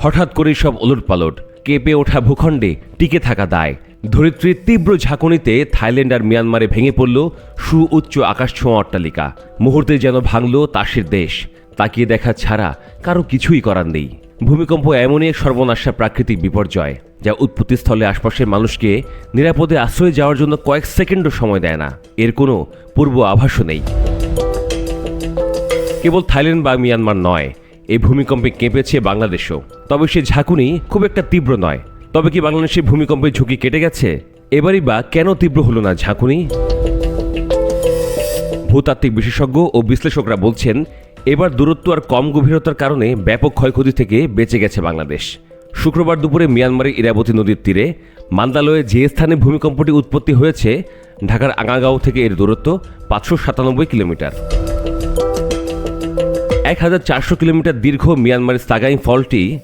হঠাৎ করেই সব ওলটপালট, কেঁপে ওঠা ভূখণ্ডে টিকে থাকা দায়। ধরিত্রীর তীব্র ঝাঁকুনিতে থাইল্যান্ড আর মিয়ানমারে ভেঙে পড়ল সুউচ্চ আকাশছোঁয়া অট্টালিকা। মুহূর্তে যেন ভাঙল তাসের দেশ। তাকিয়ে দেখা ছাড়া কারো কিছুই করার নেই। ভূমিকম্প এমনই এক সর্বনাশা প্রাকৃতিক বিপর্যয় যা উৎপত্তিস্থলে আশপাশের মানুষকে নিরাপদে আশ্রয়ে যাওয়ার জন্য কয়েক সেকেন্ডও সময় দেয় না। এর কোনো পূর্ব আভাসও নেই। কেবল থাইল্যান্ড বা মিয়ানমার নয়, এই ভূমিকম্পে কেঁপেছে বাংলাদেশও। তবে সে ঝাঁকুনি খুব একটা তীব্র নয়। তবে কি বাংলাদেশের ভূমিকম্পের ঝুঁকি কেটে গেছে? এবারই বা কেন তীব্র হলো না ঝাঁকুনি? ভূতাত্ত্বিক বিশেষজ্ঞ ও বিশ্লেষকরা বলছেন, এবার দূরত্ব আর কম গভীরতার কারণে ব্যাপক ক্ষয়ক্ষতি থেকে বেঁচে গেছে বাংলাদেশ। শুক্রবার দুপুরে মিয়ানমারের ইরাবতী নদীর তীরে মান্দালয়ে যে স্থানে ভূমিকম্পটি উৎপত্তি হয়েছে, ঢাকার আঙাগাঁও থেকে এর দূরত্ব 597 কিলোমিটার। 1400 কিলোমিটার দীর্ঘ মিয়ানমারের সাগাইং ফলটি